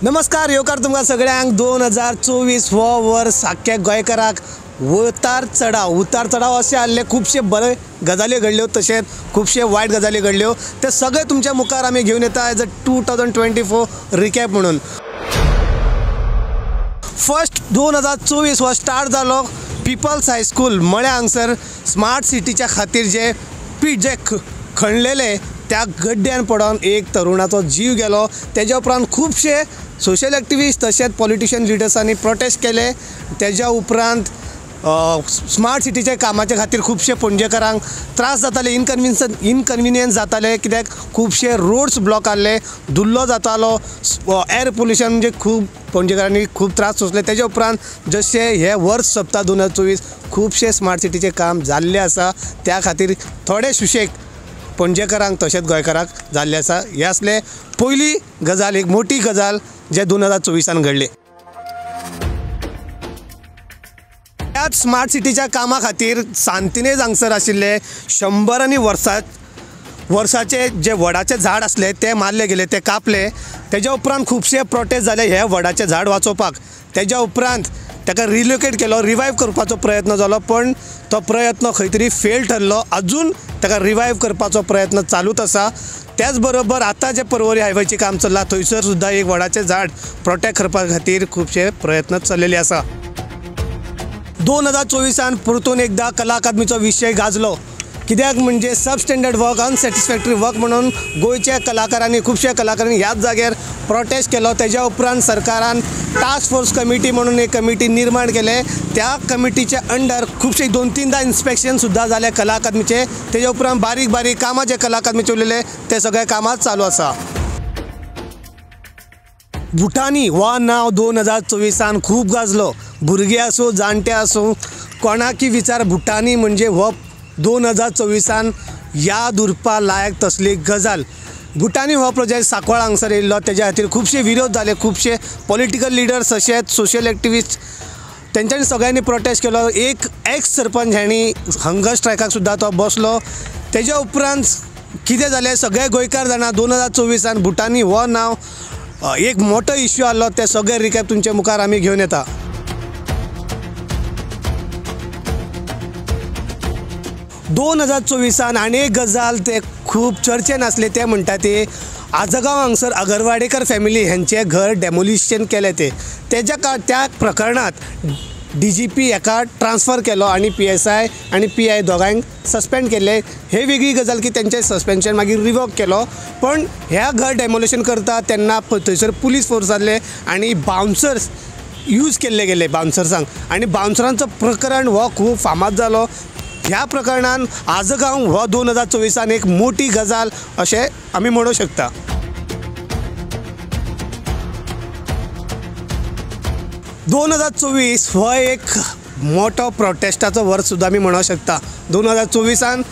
नमस्कार येवकार तुमकां सगळ्यांक 2024 हो वर्स आख्ख्या गोंयकाराक उतार चढाव असे आले। खूपशे बरे गजाली घडल्यो तशेंच खूपशे वायट गजाली घडल्यो। ते सगळे तुमच्या मुखार आमी घेवन येता एज अ 2024 रिकॅप म्हणून। फर्स्ट 2024 हो स्टार्ट जालो पीपल्स हायस्कूल मळ्या हांगसर स्मार्ट सिटीच्या खातीर जे पीट जे खणलेले त्या गड्ड्यान पडून एक तरुणाचो जीव गेलो। तेज्या उपरांत खूबशे सोशल एक्टिविस्ट तशेंच पॉलिटिशियन लिडर्सांनी प्रोटेस्ट केले। तेज्या उपरांत स्मार्ट सिटीचे कामाच्या खातीर खूबशे पणजेकारांक त्रास जाताले, इनकन्विनियन्स जाताले, कित्याक खूबशे रोड्स ब्लॉक आसले, धुल्लो जातालो, एअर पोल्युशन म्हणजे खूब पणजेकारांनी खूब त्रास सोंसले। तेज्या उपरांत जशें हे वर्स सोंपता 2024 खूबशे स्मार्ट सिटीचे काम जाल्ले आसा, त्या खातीर थोडे सुशेग पणजेकारांक तशेंच गोंयकारांक जाल्ले आसा। हे आसले पयली गजाल, एक मोठी गजाल जे 2024 घडले। त्याच स्मार्ट सिटीच्या कामा खातीर सांतिनेज हांगसर आशिल्ले 100 आनी वर्साचे जे वडाचे झाड आसले ते मारले गेले, ते कापले। तेज्या उपरांत खूबशे प्रोटेस्ट जाले हे वडाचे झाड वाचोवपाक। तेज्या उपरांत ताका रिलोकेट केलो, रिवायव करपाचो प्रयत्न जालो, पण तो प्रयत्न खंय तरी फेल ठरलो। अजून ताका रिवायव करपाचो प्रयत्न चालूच आसा। त्याच बरोबर आता जे पर्वरी हायवेचे काम चल्ला थंयसर सुद्धा एक वडाचे झाड प्रोटेक्ट करपा खातीर खूबशे प्रयत्न चल्लेले आसा। 2024 परतून एकदा कला अकादमीचो विशय गाजलो, कित्याक म्हणजे सबस्टँडर्ड वर्क, अनसॅटिस्फॅक्टरी वर्क म्हणून गोंयच्या कलाकारांनी खूबशे कलाकारांनी ह्याच जाग्यार प्रोटेस्ट केलो। तेज्या उपरांत सरकारान टास्क फोर्स कमिटी म्हणून एक कमिटी निर्माण केले। त्या कमिटीच्या अंडर खूबशे 2-3दा इन्स्पेक्शन सुद्धा जाले कला अकादमीचे। तेज्या उपरांत बारीक बारीक कामां जे कला अकादमीचे उरलेले ते सगळे कामां चालू आसा। भुटानी हो नांव 2024 खूब गाजलो। भुरगे आसूं जाणटे आसूं कोणाकी विचार भुटानी म्हणजे हो 2024 याद उरपा लायक तसली गजाल। भुटानी हो प्रोजेक्ट सांकवाळ हांगसर येयल्लो, तेज्या खातीर खूबशे विरोध जाले, खूबशे पॉलिटिकल लिडर्स तशेंच सोशल एक्टिविस्ट तेंच्यांनी सगळ्यांनी प्रोटेस्ट केलो। एक एक्स सरपंच हांणी हंगर स्ट्रायकाक सुद्धा तो बसलो। तेज्या उपरांत कितें जालें सगळे गोंयकार जाणा 2024 भुटानी हो नांव एक मोठो इश्यू आसलो। ते सगळे रिकॅप तुमच्या मुखार आमी घेवन येता। 2024 आनी एक गजाल ते खूब चर्चेन आसले, ते म्हणटा ते आजगांव हांगसर अगरवाडेकर फॅमिली हेंचे घर डेमोलिशन केले। त्या प्रकरणात DGP एका ट्रान्सफर केलो आणि PSI आणि PI दोगांक सस्पेंड केले। हे वेगळी गजाल की तेंचे सस्पेन्शन मागीर रिवोक केलो, पण ह्या घर डेमोलिशन करता तेन्ना थंयसर पुलीस फोर्स आसले आणि बाउन्सर्स यूज केल्ले गेले बाउन्सर्सांक, आणि बाउन्सरांचो प्रकरण हो खूब फामाद जालो। ह्या प्रकरणान आजगांव हो 2024 एक मोठी गजाल अशें आमी म्हणूं शकता। दोन 2024 हो एक मोठो प्रोटेस्टाचो वर्स सुद्दां आमी म्हणूं शकता। 2024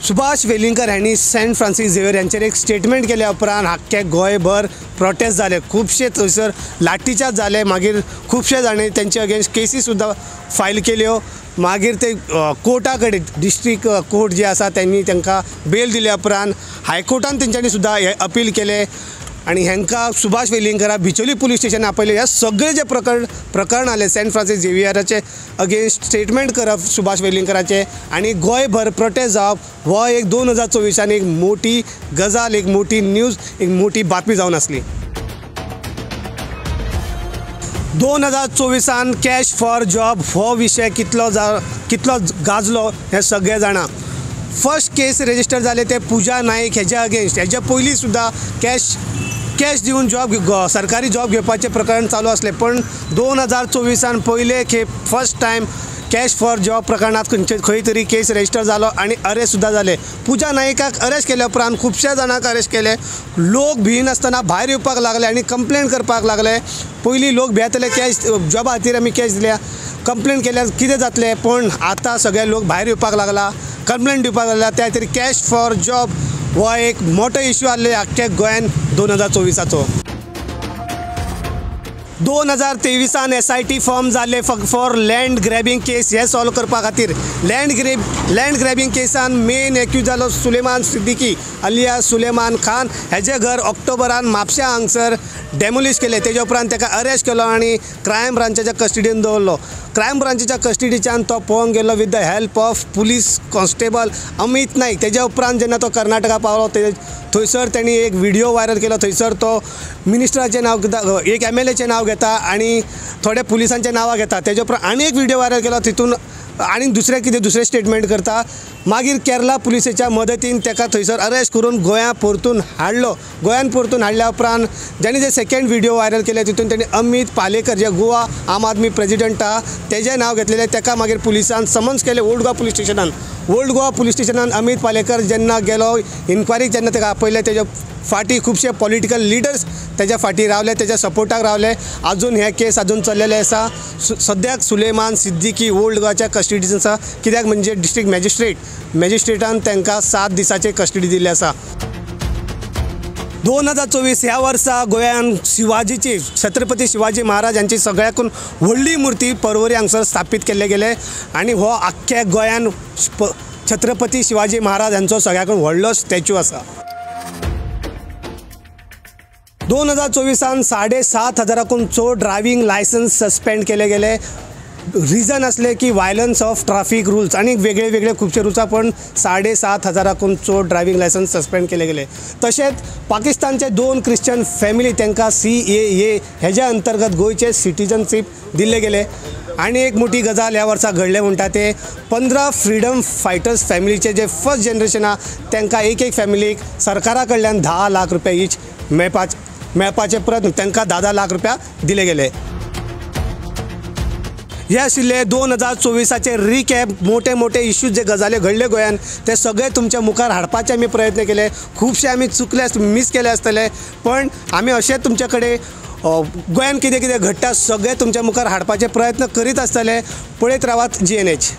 सुभाष वेलिंगकर हांणी सेंट फ्रांसीस झेवियर यांचेर एक स्टेटमेंट केल्या उपरांत आख्खे गोंयभर प्रोटेस्ट जाले, खूबशे थंयसर लाठीचार्ज जाले, मागीर खूबशे जाणी तेंचे अगेन्स्ट केसी सुद्दां फायल केल्यो। मागीर ते कोर्टा कडेन डिस्ट्रिक्ट कोर्ट जे आसा त्यांनी तांकां बेल दिल्या उपरांत हायकोर्टान तेंच्यांनी सुद्दां हे अपील केले आणि हांकां सुभाष वेलिंगकराक बिचोली पुलीस स्टेशन आपयले। हे सगळे जे प्रकरण आले सेंट फ्रांसीस झेवियराचे अगेन्स्ट स्टेटमेंट करप सुभाष वेलिंगकराचे आणि गोंयभर प्रोटेस्ट जावप हो एक 2024 एक मोठी गजाल, एक मोठी न्यूज, एक मोठी बातमी जावन आसली। 2024 कॅश फॉर जॉब हो विशय कितलो गाजलो हे सगळे जाणा। फर्स्ट केस रजिस्टर जाले ते पूजा नाईक हेज्या अगेन्स्ट। हेज्या पयलीं सुद्दां कॅश दिवन जॉब सरकारी जॉब घेवपाचें प्रकरण चालू आसलें, पण 2024 पयले खेप first time cash for job प्रकरणात खंय तरी केस रजिस्टर जालो आणि अरेस्ट सुद्धा जाले। पूजा नाईकाक अरेस्ट केल्या उपरांत खुबशे जाणांक अरेस्ट केले। लोक भिनासतना भायर येवपाक लागले आणि कंप्लेंट करपाक लागले। पयलीं लोक भियेताले कॅश जॉबा खातीर आमी कॅश दिल्या, कंप्लेंट केल्यार कितें जातलें, पण आतां सगळे लोक भायर येवपाक लागला, कंप्लेंट दिवपाक लागला। त्या खातीर कॅश फॉर जॉब हो एक मोठो इश्यू आसले आख्ख्या गोंयान 2024। 2023 SIT फॉर्म जाल्ले फॉर लँड ग्रॅबिंग केस हे सॉल्व करपा खातीर लँड ग्रॅबिंग केसान मेन एक्यूज जालो सुलेमान सिद्दीकी अलियास सुलेमान खान. हेजें घर ऑक्टोबरान म्हापशा हांगसर डेमोलिश केलें. तेज्या उपरांत ताका अरेस्ट केलो आनी क्रायम ब्रांचाच्या कस्टडीन दवरलो. क्रायम ब्रांचेच्या कस्टडीच्यान तो पळोवंक गेलो with the help of police constable Amit Naik. तेज्या उपरांत जेन्ना तो कर्नाटका पावलो थंयसर तेणी एक व्हिडिओ व्हायरल केलो. थंयसर तो मिनिस्टराचें नांव घेता, एक MLAचें नांव घेता आनी थोड्या पुलिसांचें नांवां घेता. तेज्या उपरांत आनी एक व्हिडिओ व्हायरल केलो, तितून आनी दुसरे स्टेटमेंट करता. मागीर केरला पुलिसेच्या मदतीन ताका थंयसर अरेस्ट करून गोंया परतून हाडलो. गोंयान परतून हाडल्या उपरांत जेणे जे सेकंड व्हिडिओ व्हायरल केले तितून तेणी अमित पालेकर जे गोवा आम आदमी प्रेजिडेंट आहा तेजें नांव घेतलेलें. ताका मागीर पुलिसान समन्स केलें ओल्ड गोवा पुलीस स्टेशनान. अमित पालेकर जेन्ना गेलो इन्क्वायरीक जेन्ना ताका आपयलें तेज्या फाटी खुबशे पॉलिटिकल लिडर्स तेज्या फाटी रावले, तेज्या सपोर्टाक रावले. आजून हे केस आजून चल्लेले आसा. सद्याक सुलेमान सिद्दीकी ओल्ड गोवाच्या कस्टडीन आसा. कित्याक म्हणजे डिस्ट्रिक्ट मॅजिस्ट्रेटान तांकां 7 दिसांची कस्टडी दिल्ली आसा. 2024 ह्या वर्सा गोंयान शिवाजीची छत्रपती शिवाजी महाराज यांची सगळ्याकून व्हडली मुर्ती पर्वरी हांगसर स्थापीत केल्ले गेले आनी हो आख्ख्या गोंयान छत्रपती शिवाजी महाराज यांचो सगळ्याकून व्हडलो स्टॅच्यू आसा. 2024 7,500 चड ड्रायव्हिंग लायसन्स सस्पेंड केले गेले. रिजन असले की वायलन्स ऑफ ट्रॅफिक रूल्स आणि वेगळे खुबशे रुल्सा पण 7,500 चड ड्रायव्हिंग लायसन्स सस्पेंड केले गेले. तशेंच पाकिस्तानचे 2 क्रिश्चन फॅमिली तांकां CAA हेज्या अंतर्गत गोंयचे सिटीजनशीप दिल्ले गेले. आणि एक मोठी गजाल ह्या वर्सा घडले म्हणटा ते 15 फ्रीडम फायटर्स फॅमिलीचे जे फर्स्ट जनरेशन आहा तांकां एक फॅमिलीक सरकारा कडल्यान 10 लाख रुपया ईच मेळपाचे प्रयत्न तांकां 10 लाख रुपया दिले गेले. हे आशिल्ले 2024 रिकॅप. मोठे इश्यूज जे गजाली घडले गोंयान ते सगळे तुमच्या मुखार हाडपाचे आमी प्रयत्न केले. खुबशे आमी चुकले मिस केले आसतले पण आमी अशेंच तुमचे कडेन गोंयान कितें घडटा सगळे तुमच्या मुखार हाडपाचे प्रयत्न करीत आसतले. पळयत रावात GNH.